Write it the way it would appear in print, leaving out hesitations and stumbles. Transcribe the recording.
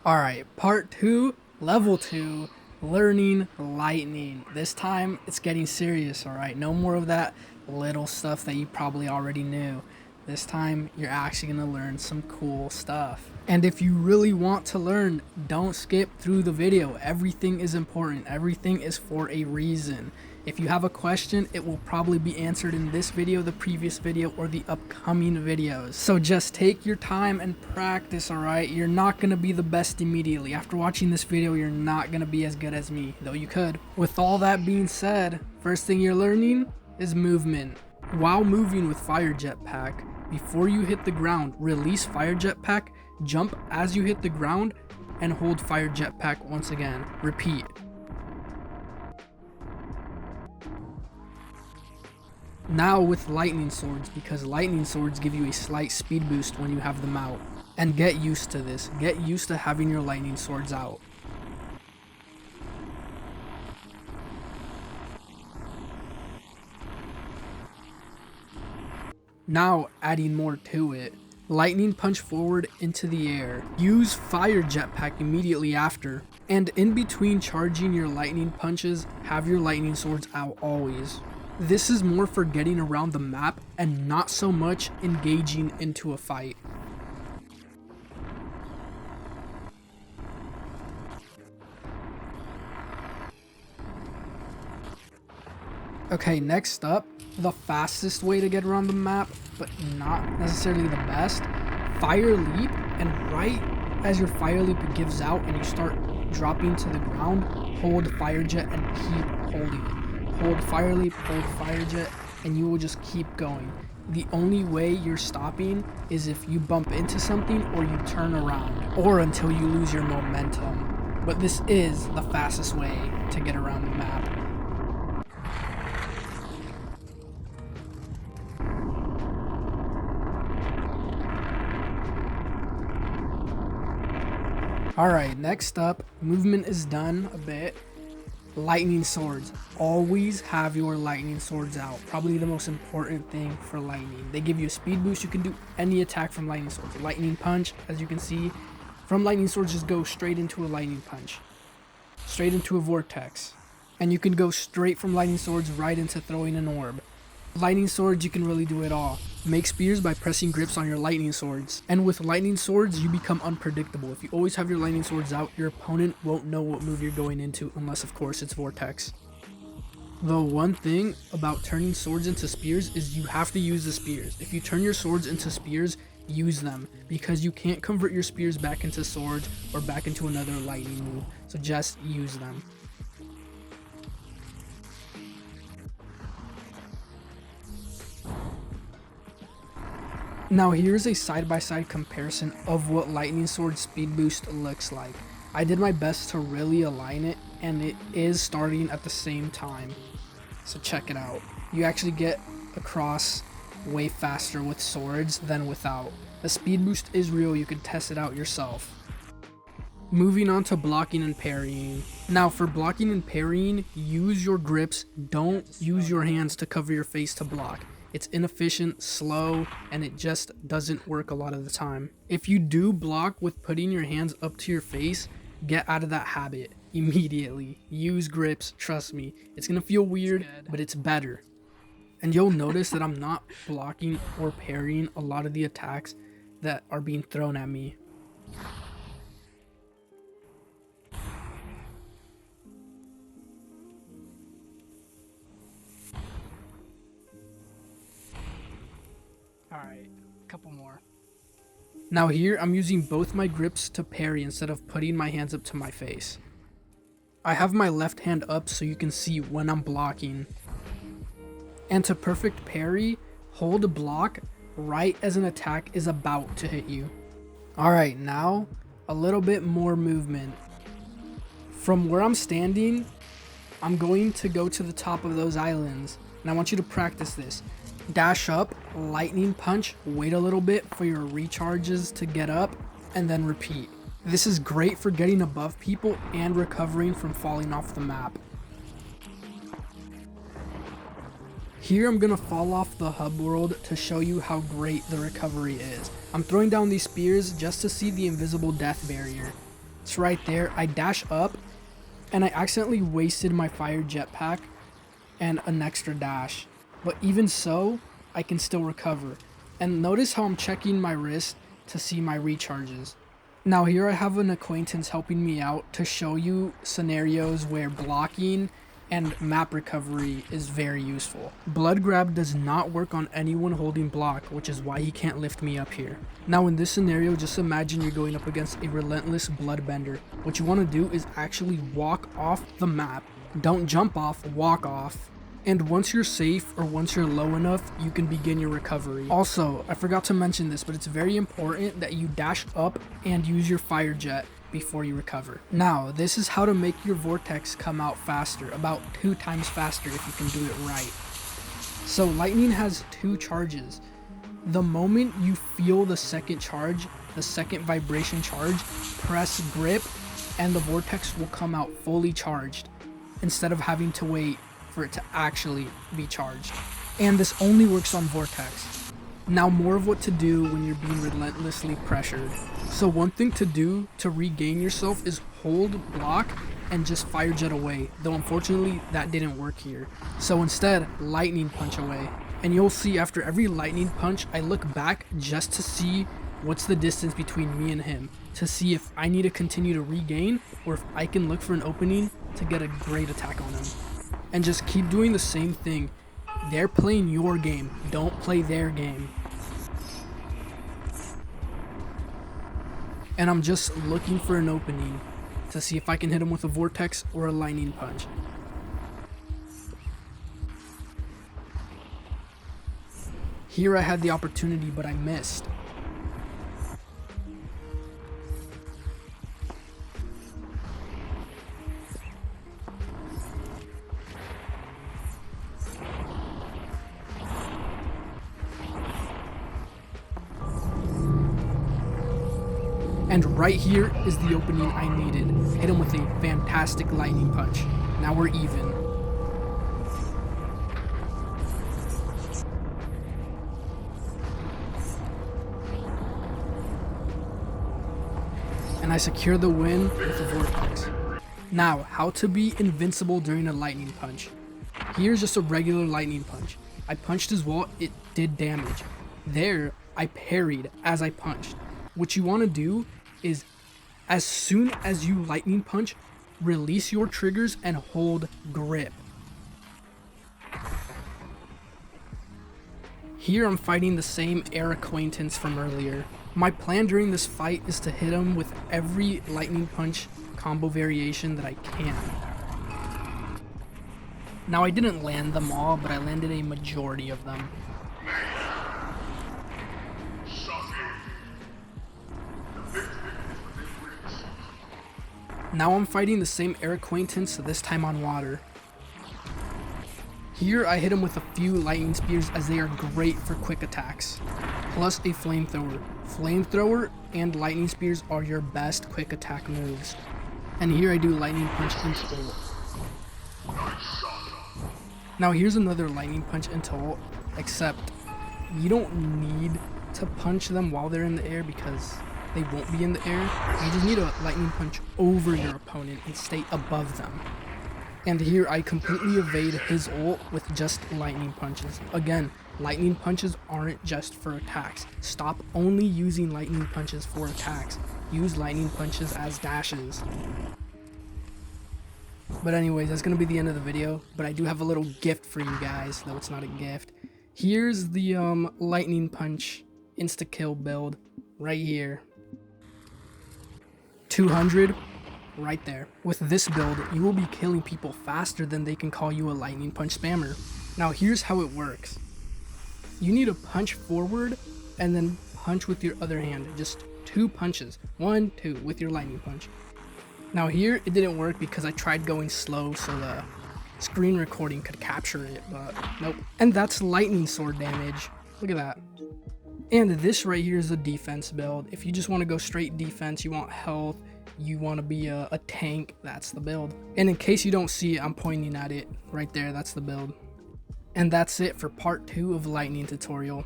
Alright, part 2, level 2, learning lightning. This time it's getting serious, alright? No more of that little stuff that you probably already knew. This time you're actually going to learn some cool stuff. And if you really want to learn, don't skip through the video. Everything is important. Everything is for a reason. If you have a question, it will probably be answered in this video, the previous video, or the upcoming videos. So just take your time and practice, alright? You're not going to be the best immediately. After watching this video, you're not going to be as good as me, though you could. With all that being said, first thing you're learning is movement. While moving with Fire Jetpack, before you hit the ground, release Fire Jetpack, jump as you hit the ground, and hold Fire Jetpack once again. Repeat. Now with lightning swords, because lightning swords give you a slight speed boost when you have them out. And get used to this. Get used to having your lightning swords out. Now adding more to it. Lightning punch forward into the air. Use Fire Jetpack immediately after. And in between charging your lightning punches, have your lightning swords out always. This is more for getting around the map and not so much engaging into a fight. Okay, next up, the fastest way to get around the map, but not necessarily the best. Fire leap, and right as your fire leap gives out and you start dropping to the ground, hold Fire Jet and keep holding it. Hold Fire Leap, hold Fire Jet, and you will just keep going. The only way you're stopping is if you bump into something or you turn around, or until you lose your momentum. But this is the fastest way to get around the map. Alright, next up, movement is done a bit. Lightning swords. Always have your lightning swords out. Probably the most important thing for lightning. They give you a speed boost. You can do any attack from lightning swords. Lightning punch, as you can see, from lightning swords just go straight into a lightning punch. Straight into a vortex. And you can go straight from lightning swords right into throwing an orb. Lightning swords, you can really do it all. Make spears by pressing grips on your lightning swords. And with lightning swords, you become unpredictable. If you always have your lightning swords out, your opponent won't know what move you're going into, unless of course it's vortex. The one thing about turning swords into spears is you have to use the spears. If you turn your swords into spears, use them, because you can't convert your spears back into swords or back into another lightning move. So just use them. Now here's a side-by-side comparison of what lightning sword speed boost looks like. I did my best to really align it, and it is starting at the same time. So check it out. You actually get across way faster with swords than without. The speed boost is real, you can test it out yourself. Moving on to blocking and parrying. Now for blocking and parrying, use your grips, don't use your hands to cover your face to block. It's inefficient, slow, and it just doesn't work a lot of the time. If you do block with putting your hands up to your face, get out of that habit immediately. Use grips, trust me. It's gonna feel weird, but it's better. And you'll notice that I'm not blocking or parrying a lot of the attacks that are being thrown at me. Alright, a couple more. Now here, I'm using both my grips to parry instead of putting my hands up to my face. I have my left hand up so you can see when I'm blocking. And to perfect parry, hold a block right as an attack is about to hit you. Alright, now a little bit more movement. From where I'm standing, I'm going to go to the top of those islands. And I want you to practice this. Dash up, lightning punch, wait a little bit for your recharges to get up, and then repeat. This is great for getting above people and recovering from falling off the map. Here I'm gonna fall off the hub world to show you how great the recovery is. I'm throwing down these spears just to see the invisible death barrier. It's right there. I dash up and I accidentally wasted my fire jetpack and an extra dash. But even so, I can still recover. And notice how I'm checking my wrist to see my recharges. Now here I have an acquaintance helping me out to show you scenarios where blocking and map recovery is very useful. Blood grab does not work on anyone holding block, which is why he can't lift me up here. Now in this scenario, just imagine you're going up against a relentless bloodbender. What you want to do is actually walk off the map. Don't jump off, walk off. And once you're safe or once you're low enough, you can begin your recovery. Also, I forgot to mention this, but it's very important that you dash up and use your fire jet before you recover. Now, this is how to make your vortex come out faster, about 2 times faster if you can do it right. So lightning has 2 charges. The moment you feel the second charge, the second vibration charge, press grip and the vortex will come out fully charged instead of having to wait for it to actually be charged. And this only works on vortex. Now more of what to do when you're being relentlessly pressured. So one thing to do to regain yourself is hold block and just fire jet away, though unfortunately that didn't work here. So instead, lightning punch away. And you'll see after every lightning punch, I look back just to see what's the distance between me and him, to see if I need to continue to regain or if I can look for an opening to get a great attack on him. And just keep doing the same thing. They're playing your game, don't play their game. And I'm just looking for an opening to see if I can hit him with a vortex or a lightning punch. Here I had the opportunity, but I missed. And right here is the opening I needed. Hit him with a fantastic lightning punch. Now we're even. And I secure the win with a vortex. Now, how to be invincible during a lightning punch. Here's just a regular lightning punch. I punched his wall, it did damage. There, I parried as I punched. What you want to do is as soon as you lightning punch, release your triggers and hold grip. Here I'm fighting the same air acquaintance from earlier. My plan during this fight is to hit him with every lightning punch combo variation that I can. Now I didn't land them all, but I landed a majority of them. Now I'm fighting the same air acquaintance, this time on water. Here I hit him with a few lightning spears as they are great for quick attacks, plus a flamethrower. Flamethrower and lightning spears are your best quick attack moves. And here I do lightning punch into ult. Now here's another lightning punch into ult, except you don't need to punch them while they're in the air because they won't be in the air. You just need a lightning punch over your opponent and stay above them. And here I completely evade his ult with just lightning punches. Again, lightning punches aren't just for attacks. Stop only using lightning punches for attacks. Use lightning punches as dashes. But anyways, that's going to be the end of the video. But I do have a little gift for you guys, though it's not a gift. Here's the lightning punch insta-kill build right here. 200 right there. With this build, you will be killing people faster than they can call you a lightning punch spammer. Now here's how it works. You need to punch forward and then punch with your other hand. Just 2 punches. 1, 2 with your lightning punch. Now here it didn't work because I tried going slow so the screen recording could capture it, but nope. And that's lightning sword damage. Look at that. And this right here is a defense build. If you just want to go straight defense, you want health, you want to be a tank, that's the build. And in case you don't see it, I'm pointing at it right there, that's the build. And that's it for part 2 of lightning tutorial.